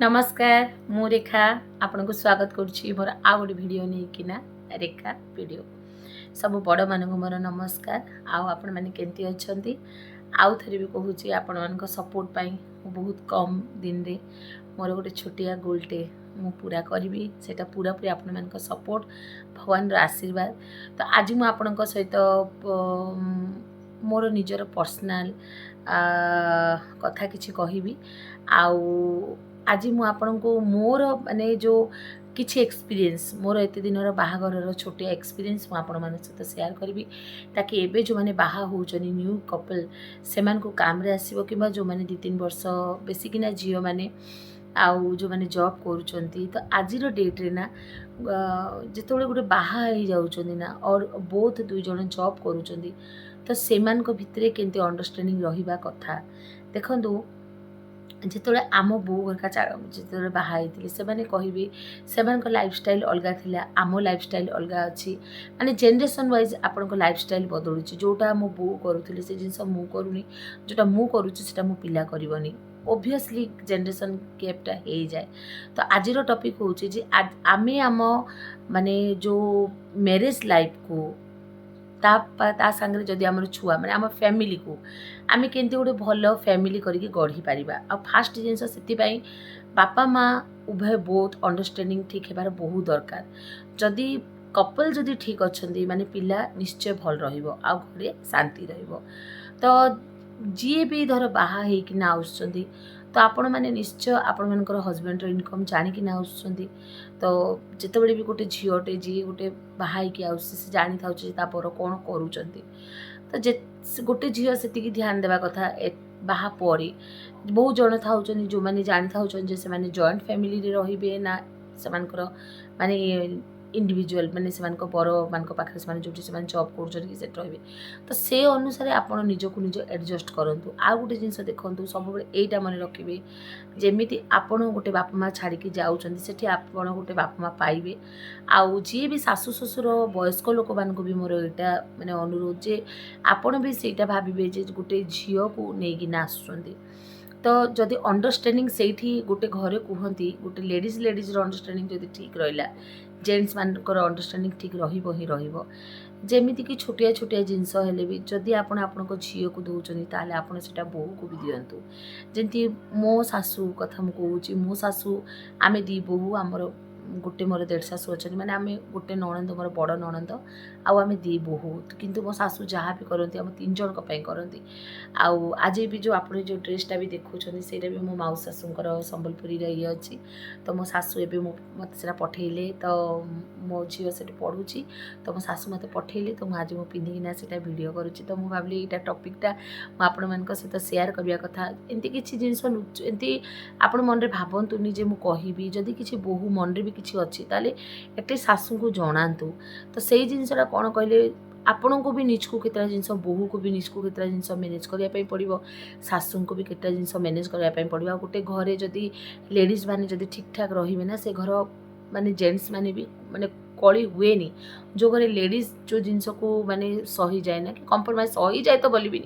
नमस्कार मु रेखा आपन को स्वागत करुच्ची मोर आ गोटे वीडियो नहीं कि ना रेखा वीडियो सब बड़ मान मोर नमस्कार आपण मैंने केमती अच्छा आउ थे भी कहूँ आपण मान सपोर्ट पाई बहुत कम दिन रे मोर गोटे छोटिया गोलटे मु पूरा करी से पूरा पूरी आपण मान सपोर्ट भगवान आशीर्वाद। तो आज मु आपण सहित मोर निजर पर्सनाल कथा किछि कहिबी आउ आज मु आपण को मोर माने जो किछि एक्सपीरियंस मोर एते दिन बाहागर छोटिया एक्सपीरियंस मु आपण मान सहित शेयर करी ताकि एबे जो माने बाहा होचनी न्यू कपल से मान को काम रे आसीबो किबा जो माने 2-3 वर्ष बेसी किना जियो माने आउ जो माने जॉब करूचंती। तो आज डेट रे ना जेतोले गोटे बाहा हो जाउचंदी ना और बोथ दुई जण जॉब करूचंदी तो सेमान को भितरे केंती अंडरस्टैंडिंग रहिबा कथा देखंतु जिते आम बो घरका जिते बाहर से कहे से लाइफस्टाइल अलग थिला आम लाइफस्टाइल अलग अच्छी माने जेनरेशन वाइज आपण लाइफस्टाइल बदलुँ जोटा मो बो करूली से जिन मु करूनी जोटा मु करूँ मो पिला करनी ओबियसली जेनरेशन गैपटा हो जाए। तो आज टॉपिक हूँ आमे आम माने जो मैरिज लाइफ को ता सांगे जदि आम छुआ माने आम फैमिली को आमे केंती गोटे भल फैमिली करके गढ़ी पारिबा। आ फास्ट जिनस से बापा माँ उभय बोथ अंडरस्टैंडिंग ठीक हेबार बहुत दरकार। जदि कपल जदि ठीक अच्छे माने पिला निश्चय भल रहिबो आ घरे शांति रहिबो। तो जी भी धर बाहा होकिना आसुचंदी तो आपण मैंने निश्चय आपण मानकर हजबैंड इनकम जाणिकी आसुचंदी। तो जितेबाला भी गोटे झीटे जी गोटे बाहा से जानी था पर कौन करूचंती तो जे गोटे झील से ध्यान देवा कथा बाहा परी बहुत जन था जो मैंने जानी था से जॉइंट फैमिली रे रहिबे ना से माने इंडिविजुअल माने से बर मान पाखे से जो जॉब कर तो से अनुसार आप निजक निज एडजस्ट करूँ। आ गोटे जिन देखूँ सब यहीटा मन रखिए जमी आपण गोटे बापा माँ छाड़ी जाऊँच से आपण गोटे बापा माँ पाइबे। आउ जी भी सासु ससुर वयस्क लोक मान भी मोर यहाँ माने अनुरोध जे आपण भी सेटा भाविबे जे गोटे झील को लेकिन आसुचंदी। तो जदि अंडरस्टैंडिंग से गोटे घरे कहती गोटे लेडीज अंडरस्टैंडिंग जदि ठीक रहा जेंट्स मानकर अंडरस्टैंडिंग ठीक रही जमीती कि छोटिया छोटिया जिनस हेले भी जदि आपण झील को दौरान ताले आपण से बोहू को भी दिंतु। जमी मो सासू कथा मुझे मो सासू आमे दी बोहू आमर गोटे मोर देढ़ सासू अच्छा माने आमे गोटे नणंद मोर बड़ नणंद आमे दी बोहू किंतु मो सासू जहाँ भी करती आम 3 जन करती। आउ आज भी जो आप जो ड्रेसटा भी देखुं से भी मो माउस शाशुंकर संबलपुरी ये अच्छी तो मो सासू ए मत से पठेले तो मो झील से पढ़ुची तो मो सासू मत पठेले तो आज मो पिंधिकिना से भिडियो करुच्ची। तो मुझे भाविली यहाँ टॉपिकटा आपण मान सहित शेयर करने कथा एमती किसी जिनस एमती आपण मन में भावतुनि जे मुझे जदि किसी बोहू मन में किसी अच्छी ताले एटे शाशु को जनातु। तो से जिनसा कौन कहले आपण को भी निज को केतरा जिनस बोहू को भी निज को केतरा जिनस मैनेज करने पड़ो शाशु को भी केतरा जिनस मैनेज करने पड़ो। गोटे घरे जदि लेडीज माने जदि ठीक ठाक रही ना से घर माने जेंट्स माने भी माने कली हुए नहीं जो घरे लेडीज जो जिनस को माने सही जाए ना कि कंप्रोमाइज सही जाए तो बोलबी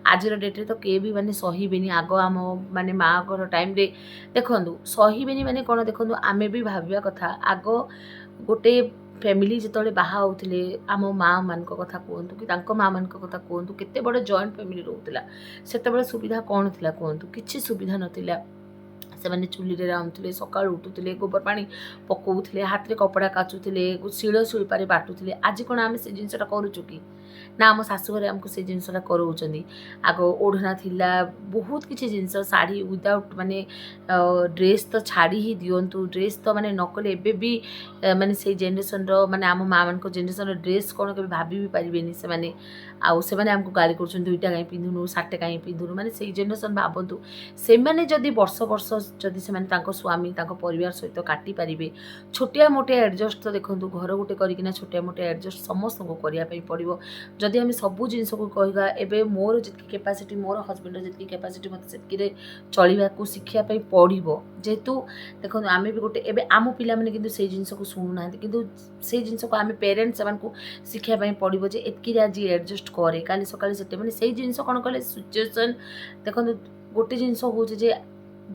आज डेट्रे तो किए भी माने सहीबेनी आग आम माने माँ घर टाइम रे देखु सहीबेनी माने कौन देखु आमे भी भाविया कथा आग गोटे फैमिली जिते बाहा होते आम माँ मान कथा कहतु कि माँ मान कथा कहतु केते बड़ जॉइंट फैमिली रोला से सुविधा कौन थी कहतु किसी सुविधा नाला से मैंने चुली रांधुले सका उठुले गोबर पानी पकाउले हाथ में कपड़ा काचुले शिल शिल्पारे बाटुले। आज कौन आम से जिनसा करुचु कि ना आम शाशुघर आमको से जिनसा कराउछन्ती आग ओढ़ना थिला बहुत किसी जिनस शाढ़ी विदाउट माने ड्रेस तो छाड़ी ही दिंतु ड्रेस तो माने नकले एबे भी माने से जेनरेशन माने आम माँ मान जेनरेशन ड्रेस कौन कभी भाभी भी पारिबेनी से माने आउ से माने आमको गाली करछन दुईटा कहीं पिंधुनु सार्टे कहीं पिंधुनु माने से जेनरेशन भावतु से माने जदि वर्ष वर्ष जदि से माने तांको स्वामी तांको परिवार सहित काटी पारिबे छोटिया मोटिया एडजस्ट तो देखंतु घर गोटे करिकिना छोटिया मोटिया एडजस्ट समस्त को करिया पई पड़िबो। जदि आम सबू जिन को कहवा एबे मोर जितकी कैपेसिटी मोर हजबैंड जितकी कैपेसिटी मत से चलवा को शिखापी पड़ो जेहेतु देखो आम भी गोटे एबे आम पिला माने किंतु से जिन को शुणुना किंतु से जिन को आम पेरेन्ट्स से शिखापी पड़ो जे एतकी आज एडजस्ट करे काली सकाଳେ से मैंने से जिन कौन कले सिचुएसन देखो गोटे जिन हूँ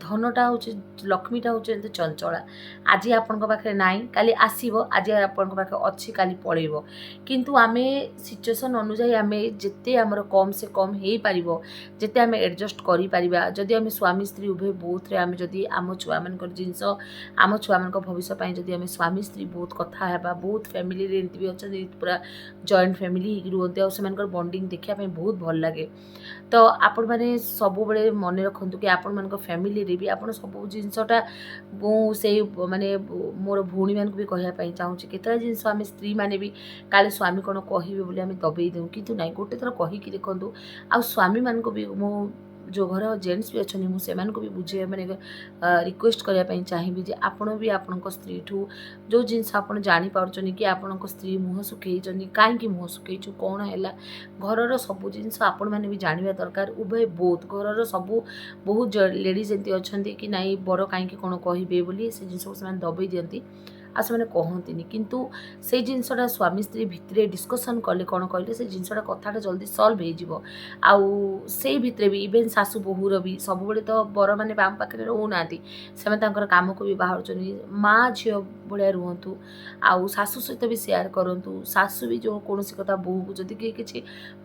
ଧନଟା ହେଉଛି ଲକ୍ଷ୍ମୀଟା ହେଉଛି ଏମିତି ଚଞ୍ଚଳା। ଆଜି ଆପଣଙ୍କ ପାଖରେ ନାହିଁ କାଲି ଆସିବ, ଆଜି ଆପଣଙ୍କ ପାଖରେ ଅଛି କାଲି ପଳେଇବ। କିନ୍ତୁ ଆମେ ସିଚୁଏସନ୍ ଅନୁଯାୟୀ ଆମେ ଯେତେ ଆମର କମ୍ ସେ କମ୍ ହେଇପାରିବ, ଯେତେ ଆମେ ଆଡ଼ଜଷ୍ଟ କରିପାରିବା, ଯଦି ଆମେ ସ୍ୱାମୀ ସ୍ତ୍ରୀ ଉଭୟ ବୋଥରେ ଆମେ ଯଦି ଆମ ଛୁଆମାନଙ୍କର ଜିନିଷ, ଆମ ଛୁଆମାନଙ୍କ ଭବିଷ୍ୟ ପାଇଁ ଯଦି ଆମେ ସ୍ୱାମୀ ସ୍ତ୍ରୀ ବହୁତ କଥା ହେବା, ବହୁତ ଫ୍ୟାମିଲିରେ ଏମିତି ବି ଅଛନ୍ତି ପୁରା ଜଏଣ୍ଟ ଫ୍ୟାମିଲି ହେଇକି ରୁହନ୍ତି ଆଉ ସେମାନଙ୍କର ବଣ୍ଡିଙ୍ଗ ଦେଖିବା ପାଇଁ ବହୁତ ଭଲ ଲାଗେ। ତ ଆପଣମାନେ ସବୁବେଳେ ମନେ ରଖନ୍ତୁ କି ଆପଣମାନଙ୍କ ଫ୍ୟାମିଲିରେ ବି ଆପଣ ସବୁ ଜିନିଷଟା, ମୁଁ ସେଇ ମାନେ ମୋର ଭଉଣୀମାନଙ୍କୁ ବି କହିବା ପାଇଁ ଚାହୁଁଛି, କେତେଟା ଜିନିଷ ଆମେ ସ୍ତ୍ରୀମାନେ ବି କାଳେ ସ୍ୱାମୀ କ'ଣ କହିବେ ବୋଲି ଆମେ ଦବେଇ ଦେଉ, କିନ୍ତୁ ନାହିଁ ଗୋଟେ ଥର କହିକି ଦେଖନ୍ତୁ। ଆଉ ସ୍ୱାମୀମାନଙ୍କୁ ବି ମୁଁ ଯେଉଁ ଘର ଜେଣ୍ଟସ୍ ବି ଅଛନ୍ତି ମୁଁ ସେମାନଙ୍କୁ ବି ବୁଝେଇବା ମାନେ ରିକ୍ୱେଷ୍ଟ କରିବା ପାଇଁ ଚାହିଁବି ଯେ ଆପଣ ବି ଆପଣଙ୍କ ସ୍ତ୍ରୀଠୁ ଯେଉଁ ଜିନିଷ ଆପଣ ଜାଣିପାରୁଛନ୍ତି କି ଆପଣଙ୍କ ସ୍ତ୍ରୀ ମୁହଁ ଶୁଖେଇଛନ୍ତି, କାହିଁକି ମୁହଁ ଶୁଖେଇଛୁ, କ'ଣ ହେଲା, ଘରର ସବୁ ଜିନିଷ ଆପଣମାନେ ବି ଜାଣିବା ଦରକାର। ଉଭୟ ବୋଥ୍ ଘରର ସବୁ ବହୁତ ଲେଡ଼ିଜ୍ ଏମିତି ଅଛନ୍ତି କି ନାଇଁ ବର କାହିଁକି କ'ଣ କହିବେ ବୋଲି ସେ ଜିନିଷକୁ ସେମାନେ ଦବେଇ ଦିଅନ୍ତି ଆଉ ସେମାନେ କହନ୍ତିନି। କିନ୍ତୁ ସେଇ ଜିନିଷଟା ସ୍ୱାମୀ ସ୍ତ୍ରୀ ଭିତରେ ଡିସ୍କସନ୍ କଲେ କ'ଣ କହିଲେ ସେ ଜିନିଷଟା କଥାଟା ଜଲ୍ଦି ସଲ୍ଭ ହେଇଯିବ। ଆଉ ସେଇ ଭିତରେ ବି ଇଭେନ୍ ଶାଶୁ ବୋହୂର ବି ସବୁବେଳେ ତ ବରମାନେ ଆମ ପାଖରେ ରହୁନାହାନ୍ତି, ସେମାନେ ତାଙ୍କର କାମକୁ ବି ବାହାରୁଛନ୍ତି। ମାଆ ଝିଅ ଭଳିଆ ରୁହନ୍ତୁ ଆଉ ଶାଶୁ ସହିତ ବି ସେୟାର କରନ୍ତୁ। ଶାଶୁ ବି ଯେଉଁ କୌଣସି କଥା ବୋହୂକୁ ଯଦି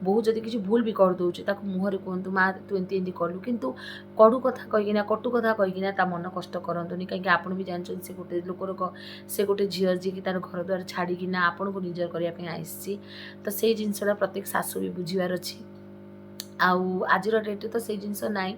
ବୋହୂ ଯଦି କିଛି ଭୁଲ ବି କରିଦେଉଛି ତାକୁ ମୁହଁରେ କୁହନ୍ତୁ, ମା ତୁ ଏମିତି ଏମିତି କଲୁ, କିନ୍ତୁ କଟୁ କଥା କହିକିନା ତା ମନ କଷ୍ଟ କରନ୍ତୁନି। କାହିଁକି ଆପଣ ବି ଜାଣିଛନ୍ତି ସେ ଗୋଟେ ଲୋକର ସେ ଗୋଟେ ଝିଅ ଯିଏକି ତାର ଘର ଦ୍ୱାର ଛାଡ଼ିକିନା ଆପଣଙ୍କୁ ନିଜର କରିବା ପାଇଁ ଆସିଛି। ତ ସେଇ ଜିନିଷଟା ପ୍ରତ୍ୟେକ ଶାଶୁ ବି ବୁଝିବାର ଅଛି। ଆଉ ଆଜିର ଡେଟ୍ରେ ତ ସେଇ ଜିନିଷ ନାହିଁ।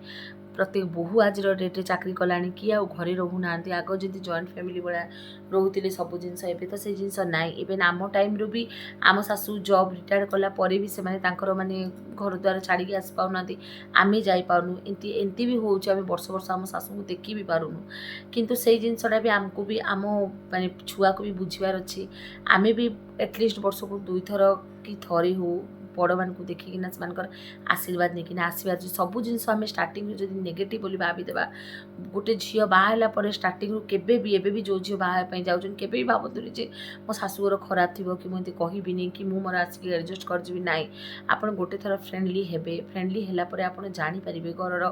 ପ୍ରତ୍ୟେକ ବୋହୂ ଆଜିର ଡେଟ୍ରେ ଚାକିରି କଲାଣି, କିଏ ଆଉ ଘରେ ରହୁନାହାନ୍ତି। ଆଗ ଯେମିତି ଜଏଣ୍ଟ ଫ୍ୟାମିଲି ଭଳିଆ ରହୁଥିଲେ ସବୁ ଜିନିଷ, ଏବେ ତ ସେଇ ଜିନିଷ ନାହିଁ। ଇଭେନ୍ ଆମ ଟାଇମ୍ରୁ ବି ଆମ ଶାଶୁ ଜବ୍ ରିଟାୟାର୍ଡ଼ କଲା ପରେ ବି ସେମାନେ ତାଙ୍କର ମାନେ ଘର ଦ୍ୱାର ଛାଡ଼ିକି ଆସିପାରୁନାହାନ୍ତି, ଆମେ ଯାଇପାରୁନୁ। ଏମିତି ବି ହେଉଛି ଆମେ ବର୍ଷ ଆମ ଶାଶୁଙ୍କୁ ଦେଖି ବି ପାରୁନୁ। କିନ୍ତୁ ସେଇ ଜିନିଷଟା ବି ଆମକୁ ବି ଆମ ମାନେ ଛୁଆକୁ ବି ବୁଝିବାର ଅଛି। ଆମେ ବି ଆଟଲିଷ୍ଟ ବର୍ଷକୁ 2 ଥର କି ଥରେ ହଉ ବଡ଼ମାନଙ୍କୁ ଦେଖିକିନା ସେମାନଙ୍କର ଆଶୀର୍ବାଦ ନେଇକିନା ଆସିବା ଅଛି। ସବୁ ଜିନିଷ ଆମେ ଷ୍ଟାର୍ଟିଂରୁ ଯଦି ନେଗେଟିଭ୍ ବୋଲି ଭାବିଦେବା, ଗୋଟେ ଝିଅ ବାହା ହେଲା ପରେ ଷ୍ଟାର୍ଟିଂରୁ କେବେ ବି ଏବେ ବି ଯେଉଁ ଝିଅ ବାହା ହେବା ପାଇଁ ଯାଉଛନ୍ତି କେବେ ବି ଭାବନ୍ତୁନି ଯେ ମୋ ଶାଶୁଘର ଖରାପ ଥିବ କି ମୁଁ ଏମିତି କହିବିନି କି ମୁଁ ମୋର ଆସିକି ଆଡ଼ଜଷ୍ଟ କରିଯିବି। ନାହିଁ, ଆପଣ ଗୋଟେ ଥର ଫ୍ରେଣ୍ଡଲି ହେବେ। ଫ୍ରେଣ୍ଡଲି ହେଲା ପରେ ଆପଣ ଜାଣିପାରିବେ ଘରର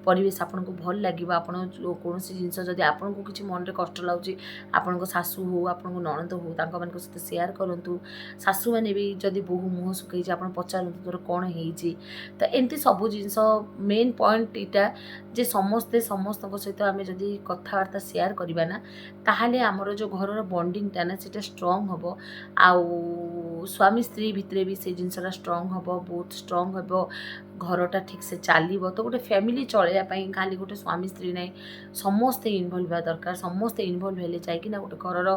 ପରିବେଶ ଆପଣଙ୍କୁ ଭଲ ଲାଗିବ। ଆପଣ କୌଣସି ଜିନିଷ ଯଦି ଆପଣଙ୍କୁ କିଛି ମନରେ କଷ୍ଟ ଲାଗୁଛି, ଆପଣଙ୍କ ଶାଶୁ ହଉ ଆପଣଙ୍କ ନଣନ୍ଦ ହଉ ତାଙ୍କମାନଙ୍କ ସହିତ ସେୟାର କରନ୍ତୁ। ଶାଶୁମାନେ ବି ଯଦି ବୋହୂ ମୁହଁ ଶୁଖେଇଛି ଆପଣ ପଚାରନ୍ତୁ ତୋର କ'ଣ ହେଇଛି। ତ ଏମିତି ସବୁ ଜିନିଷ ମେନ୍ ପଏଣ୍ଟ ଏଇଟା ଯେ ସମସ୍ତଙ୍କ ସହିତ ଆମେ ଯଦି କଥାବାର୍ତ୍ତା ସେୟାର କରିବା ନା, ତାହେଲେ ଆମର ଯେଉଁ ଘରର ବଣ୍ଡିଙ୍ଗଟା ନା ସେଇଟା ଷ୍ଟ୍ରଙ୍ଗ ହେବ। ଆଉ ସ୍ୱାମୀ ସ୍ତ୍ରୀ ଭିତରେ ବି ସେଇ ଜିନିଷଟା ଷ୍ଟ୍ରଙ୍ଗ ହେବ, ବହୁତ ଷ୍ଟ୍ରଙ୍ଗ ହେବ। ଘରଟା ଠିକ୍ସେ ଚାଲିବ। ତ ଗୋଟେ ଫ୍ୟାମିଲି ଚଳେଇବା ପାଇଁ ଖାଲି ଗୋଟେ ସ୍ୱାମୀ ସ୍ତ୍ରୀ ନାହିଁ, ସମସ୍ତେ ଇନଭଲ୍ଭ ହେବା ଦରକାର। ସମସ୍ତେ ଇନଭଲ୍ଭ ହେଲେ ଯାଇକିନା ଗୋଟେ ଘରର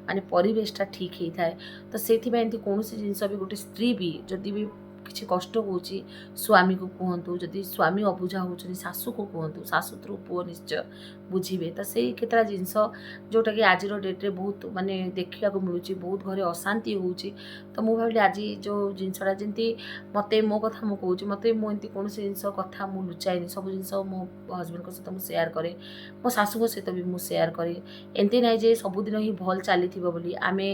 ମାନେ ପରିବେଶଟା ଠିକ୍ ହେଇଥାଏ। ତ ସେଇଥିପାଇଁ ଏମିତି କୌଣସି ଜିନିଷ ବି ଗୋଟେ ସ୍ତ୍ରୀ ବି ଯଦି ବି କିଛି କଷ୍ଟ ହେଉଛି ସ୍ୱାମୀକୁ କୁହନ୍ତୁ, ଯଦି ସ୍ୱାମୀ ଅବୁଝା ହେଉଛନ୍ତି ଶାଶୁକୁ କୁହନ୍ତୁ, ଶାଶୁ ଥ୍ରୁ ପୁଅ ନିଶ୍ଚୟ ବୁଝିବେ। ତ ସେଇ କେତେଟା ଜିନିଷ ଯେଉଁଟାକି ଆଜିର ଡେଟ୍ରେ ବହୁତ ମାନେ ଦେଖିବାକୁ ମିଳୁଛି, ବହୁତ ଘରେ ଅଶାନ୍ତି ହେଉଛି। ତ ମୁଁ ଭାବିଲି ଆଜି ଯେଉଁ ଜିନିଷଟା ଯେମିତି ମୋତେ ମୋ କଥା ମୁଁ କହୁଛି, ମୋତେ ମୁଁ ଏମିତି କୌଣସି ଜିନିଷ କଥା ମୁଁ ଲୁଚାଏନି, ସବୁ ଜିନିଷ ମୋ ହଜବେଣ୍ଡଙ୍କ ସହିତ ମୁଁ ସେୟାର କରେ, ମୋ ଶାଶୁଙ୍କ ସହିତ ବି ମୁଁ ସେୟାର କରେ। ଏମିତି ନାହିଁ ଯେ ସବୁଦିନ ହିଁ ଭଲ ଚାଲିଥିବ ବୋଲି, ଆମେ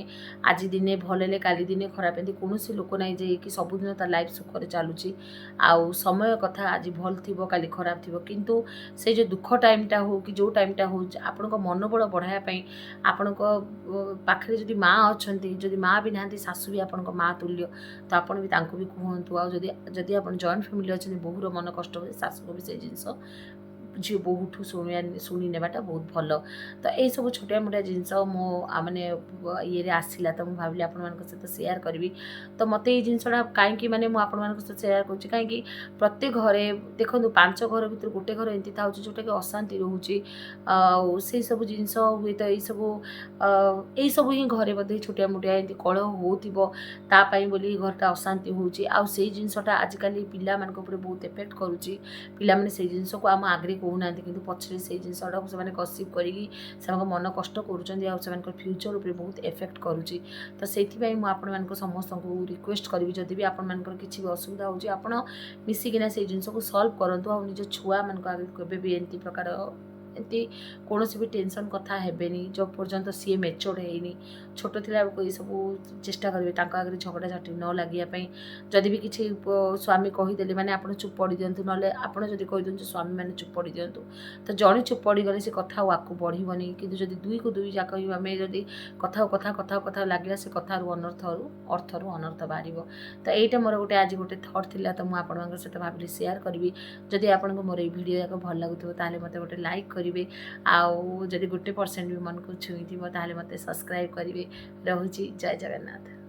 ଆଜି ଦିନେ ଭଲ ହେଲେ କାଲି ଦିନେ ଖରାପ, ଏମିତି କୌଣସି ଲୋକ ନାହିଁ ଯେ କି ସବୁଦିନ ତା ଲାଇଫ୍ ସୁଖରେ ଚାଲୁଛି। ଆଉ ସମୟ କଥା ଆଜି ଭଲ ଥିବ କାଲି ଖରାପ ଥିବ, କିନ୍ତୁ ସେ ଯେଉଁ ଦୁଃଖ ଟାଇମ୍ଟା ହଉ କି ଯେଉଁ ଟାଇମ୍ଟା ହଉ ଆପଣଙ୍କ ମନୋବଳ ବଢ଼ାଇବା ପାଇଁ ଆପଣଙ୍କ ପାଖରେ ଯଦି ମାଆ ଅଛନ୍ତି, ଯଦି ମାଆ ବି ନାହାନ୍ତି ଶାଶୁ ବି ଆପଣଙ୍କ ମାଆ ତୁଲ୍ୟ, ତ ଆପଣ ବି ତାଙ୍କୁ ବି କୁହନ୍ତୁ। ଆଉ ଯଦି ଆପଣ ଜଏଣ୍ଟ ଫ୍ୟାମିଲି ଅଛନ୍ତି ବୋହୂର ମନ କଷ୍ଟ ହୁଏ, ଶାଶୁକୁ ବି ସେଇ ଜିନିଷ ଝିଅ ବୋହୂଠୁ ଶୁଣି ନେବାଟା ବହୁତ ଭଲ। ତ ଏଇସବୁ ଛୋଟିଆ ମୋଟିଆ ଜିନିଷ ମୋ ମାନେ ଇଏରେ ଆସିଲା, ତ ମୁଁ ଭାବିଲି ଆପଣମାନଙ୍କ ସହିତ ସେୟାର କରିବି। ତ ମୋତେ ଏଇ ଜିନିଷଟା କାହିଁକି ମାନେ ମୁଁ ଆପଣମାନଙ୍କ ସହିତ ସେୟାର କରୁଛି, କାହିଁକି ପ୍ରତ୍ୟେକ ଘରେ ଦେଖନ୍ତୁ 5 ଘର ଭିତରୁ ଗୋଟେ ଘର ଏମିତି ଥାଉଛି ଯେଉଁଟାକି ଅଶାନ୍ତି ରହୁଛି। ଆଉ ସେଇସବୁ ଜିନିଷ ହୁଏତ ଏଇସବୁ ହିଁ ଘରେ ବୋଧେ ଛୋଟିଆ ମୋଟିଆ ଏମିତି କଳହ ହେଉଥିବ, ତା ପାଇଁ ବୋଲି ଘରଟା ଅଶାନ୍ତି ହେଉଛି। ଆଉ ସେଇ ଜିନିଷଟା ଆଜିକାଲି ପିଲାମାନଙ୍କ ଉପରେ ବହୁତ ଏଫେକ୍ଟ କରୁଛି। ପିଲାମାନେ ସେଇ ଜିନିଷକୁ ଆମ ଆଗରେ କହୁନାହାନ୍ତି, କିନ୍ତୁ ପଛରେ ସେଇ ଜିନିଷଟାକୁ ସେମାନେ ଗସିପ୍ କରିକି ସେମାନଙ୍କ ମନ କଷ୍ଟ କରୁଛନ୍ତି, ଆଉ ସେମାନଙ୍କର ଫ୍ୟୁଚର୍ ଉପରେ ବହୁତ ଏଫେକ୍ଟ କରୁଛି। ତ ସେଇଥିପାଇଁ ମୁଁ ଆପଣମାନଙ୍କୁ ସମସ୍ତଙ୍କୁ ରିକ୍ୱେଷ୍ଟ କରିବି, ଯଦି ବି ଆପଣମାନଙ୍କର କିଛି ବି ଅସୁବିଧା ହେଉଛି ଆପଣ ମିଶିକିନା ସେଇ ଜିନିଷକୁ ସଲ୍ଭ କରନ୍ତୁ। ଆଉ ନିଜ ଛୁଆମାନଙ୍କ ଆଗରେ କେବେ ବି ଏମିତି ପ୍ରକାର ଏମିତି କୌଣସି ବି ଟେନସନ୍ କଥା ହେବେନି ଯେଉଁ ପର୍ଯ୍ୟନ୍ତ ସିଏ ମେଚୋର୍ଡ ହେଇନି। ଛୋଟ ଥିଲାବେଳକୁ ଏଇସବୁ ଚେଷ୍ଟା କରିବେ ତାଙ୍କ ଆଗରେ ଝଗଡ଼ା ଝାଟି ନ ଲାଗିବା ପାଇଁ। ଯଦି ବି କିଛି ସ୍ୱାମୀ କହିଦେଲେ ମାନେ ଆପଣ ଚୁପ୍ ପଡ଼ି ଦିଅନ୍ତୁ, ନହେଲେ ଆପଣ ଯଦି କହିଦିଅନ୍ତୁ ସ୍ୱାମୀମାନେ ଚୁପ୍ ପଡ଼ି ଦିଅନ୍ତୁ। ତ ଜଣେ ଚୁପ୍ ପଡ଼ିଗଲେ ସେ କଥା ଆଉ ଆଗକୁ ବଢ଼ିବନି। କିନ୍ତୁ ଯଦି ଦୁଇକୁ ଦୁଇ ଯାକ ଆମେ ଯଦି କଥା ଲାଗିଲା, ସେ କଥାରୁ ଅର୍ଥରୁ ଅନର୍ଥ ବାହାରିବ। ତ ଏଇଟା ମୋର ଆଜି ଗୋଟେ ଥଟ୍ ଥିଲା, ତ ମୁଁ ଆପଣଙ୍କ ସହିତ ଭାବିଲି ସେୟାର କରିବି। ଯଦି ଆପଣଙ୍କୁ ମୋର ଏଇ ଭିଡ଼ିଓ ଯାକ ଭଲ ଲାଗୁଥିବ ତାହେଲେ ମୋତେ ଗୋଟେ ଲାଇକ୍ କରିବେ, ଆଉ ଯଦି 1% ବି ମନକୁ ଛୁଇଁଥିବ ତାହେଲେ ମୋତେ ସବସ୍କ୍ରାଇବ୍ କରିବେ। ରହୁଛି, ଜୟ ଜଗନ୍ନାଥ।